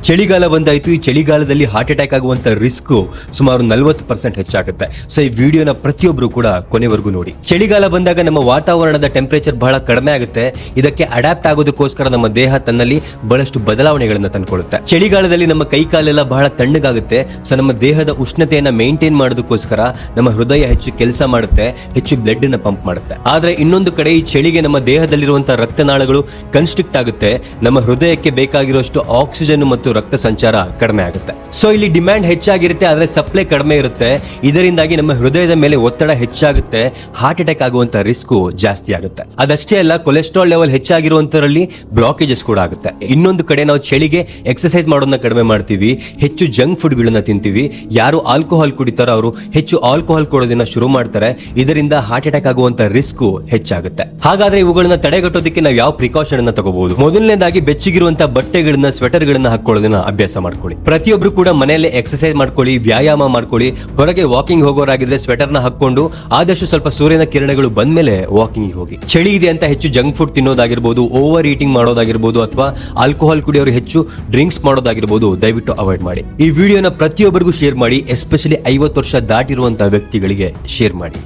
ಚಳಿಗಾಲ ಬಂದಾಯ್ತು. ಈ ಚಳಿಗಾಲದಲ್ಲಿ ಹಾರ್ಟ್ ಅಟ್ಯಾಕ್ ಆಗುವಂತ ರಿಸ್ಕ್ ಸುಮಾರು 40% ಹೆಚ್ಚಾಗುತ್ತೆ. ಸೊ ಈ ವಿಡಿಯೋನ ಪ್ರತಿಯೊಬ್ರು ಕೂಡ ಕೊನೆವರೆಗೂ ನೋಡಿ. ಚಳಿಗಾಲ ಬಂದಾಗ ನಮ್ಮ ವಾತಾವರಣದ ಟೆಂಪರೇಚರ್ ಬಹಳ ಕಡಿಮೆ ಆಗುತ್ತೆ. ಇದಕ್ಕೆ ಅಡ್ಯಾಪ್ಟ್ ಆಗೋದಕ್ಕೋಸ್ಕರ ನಮ್ಮ ದೇಹ ತನ್ನಲ್ಲಿ ಬಹಳಷ್ಟು ಬದಲಾವಣೆಗಳನ್ನ ತಂದುಕೊಳ್ಳುತ್ತೆ. ಚಳಿಗಾಲದಲ್ಲಿ ನಮ್ಮ ಕೈ ಕಾಲೆಲ್ಲ ಬಹಳ ತಣ್ಣಗಾಗುತ್ತೆ. ಸೊ ನಮ್ಮ ದೇಹದ ಉಷ್ಣತೆಯನ್ನ ಮೇಂಟೈನ್ ಮಾಡೋದಕ್ಕೋಸ್ಕರ ನಮ್ಮ ಹೃದಯ ಹೆಚ್ಚು ಕೆಲಸ ಮಾಡುತ್ತೆ, ಹೆಚ್ಚು ಬ್ಲಡ್ ಅನ್ನ ಪಂಪ್ ಮಾಡುತ್ತೆ. ಆದ್ರೆ ಇನ್ನೊಂದು ಕಡೆ ಈ ಚಳಿಗೆ ನಮ್ಮ ದೇಹದಲ್ಲಿರುವಂತಹ ರಕ್ತನಾಳಗಳು ಕನ್ಸ್ಟ್ರಿಕ್ಟ್ ಆಗುತ್ತೆ. ನಮ್ಮ ಹೃದಯಕ್ಕೆ ಬೇಕಾಗಿರುವಷ್ಟು ಆಕ್ಸಿಜನ್ ಮತ್ತು ರಕ್ತ ಸಂಚಾರ ಕಡಿಮೆ ಆಗುತ್ತೆ. ಸೊ ಇಲ್ಲಿ ಡಿಮ್ಯಾಂಡ್ ಹೆಚ್ಚಾಗಿರುತ್ತೆ, ಆದ್ರೆ ಸಪ್ಲೈ ಕಡಿಮೆ ಇರುತ್ತೆ. ಇದರಿಂದಾಗಿ ನಮ್ಮ ಹೃದಯದ ಮೇಲೆ ಒತ್ತಡ ಹೆಚ್ಚಾಗುತ್ತೆ, ಹಾರ್ಟ್ ಅಟ್ಯಾಕ್ ಆಗುವಂತ ರಿಸ್ಕ್ ಜಾಸ್ತಿ ಆಗುತ್ತೆ. ಅದಷ್ಟೇ ಅಲ್ಲ, ಕೊಲೆಸ್ಟ್ರಾಲ್ ಲೆವೆಲ್ ಹೆಚ್ಚಾಗಿರುವಂತರಲ್ಲಿ ಬ್ಲಾಕೇಜಸ್ ಕೂಡ ಆಗುತ್ತೆ. ಇನ್ನೊಂದು ಕಡೆ ನಾವು ಚಳಿಗೆ ಎಕ್ಸರ್ಸೈಸ್ ಮಾಡೋದನ್ನ ಕಡಿಮೆ ಮಾಡ್ತೀವಿ, ಹೆಚ್ಚು ಜಂಕ್ ಫುಡ್ ಗಳನ್ನ ತಿಂತೀವಿ. ಯಾರು ಆಲ್ಕೋಹಾಲ್ ಕುಡಿತಾರೋ ಅವರು ಹೆಚ್ಚು ಆಲ್ಕೋಹಾಲ್ ಕೊಡೋದನ್ನ ಶುರು ಮಾಡ್ತಾರೆ. ಇದರಿಂದ ಹಾರ್ಟ್ ಅಟ್ಯಾಕ್ ಆಗುವಂತ ರಿಸ್ಕ್ ಹೆಚ್ಚಾಗುತ್ತೆ. ಹಾಗಾದ್ರೆ ಇವುಗಳನ್ನ ತಡೆಗಟ್ಟೋದಕ್ಕೆ ನಾವು ಯಾವ ಪ್ರಿಕಾಷನ್ ಅನ್ನ ತಗೋಬಹುದು? ಮೊದಲನೇದಾಗಿ ಬೆಚ್ಚಗಿರುವಂತಹ ಬಟ್ಟೆಗಳನ್ನ, ಸ್ವೆಟರ್ ಗಳನ್ನ ಹಾಕೊಳ್ಳೋದನ್ನ ಅಭ್ಯಾಸ ಮಾಡ್ಕೊಳ್ಳಿ. ಪ್ರತಿಯೊಬ್ರು ಕೂಡ ಮನೆಯಲ್ಲೇ ಎಕ್ಸರ್ಸೈಸ್ ಮಾಡ್ಕೊಳ್ಳಿ, ವ್ಯಾಯಾಮ ಮಾಡ್ಕೊಳ್ಳಿ. ಹೊರಗೆ ವಾಕಿಂಗ್ ಹೋಗೋರಾಗಿದ್ರೆ ಸ್ವೆಟರ್ನ ಹಾಕೊಂಡು ಆದಷ್ಟು ಸ್ವಲ್ಪ ಸೂರ್ಯನ ಕಿರಣಗಳು ಬಂದ್ಮೇಲೆ ವಾಕಿಂಗ್ ಹೋಗಿ. ಚಳಿ ಇದೆ ಅಂತ ಹೆಚ್ಚು ಜಂಕ್ ಫುಡ್ ತಿನ್ನೋದಾಗಿರ್ಬೋದು, ಓವರ್ ಈಟಿಂಗ್ ಮಾಡೋದಾಗಿರ್ಬೋದು, ಅಥವಾ ಆಲ್ಕೋಹಾಲ್ ಕುಡಿಯೋರು ಹೆಚ್ಚು ಡ್ರಿಂಕ್ಸ್ ಮಾಡೋದಾಗಿರ್ಬೋದು, ದಯವಿಟ್ಟು ಅವಾಯ್ಡ್ ಮಾಡಿ. ಈ ವಿಡಿಯೋನ ಪ್ರತಿಯೊಬ್ಬರಿಗೂ ಶೇರ್ ಮಾಡಿ, ಎಸ್ಪೆಷಲಿ 50 ವರ್ಷ ದಾಟಿರುವಂತಹ ವ್ಯಕ್ತಿಗಳಿಗೆ ಶೇರ್ ಮಾಡಿ.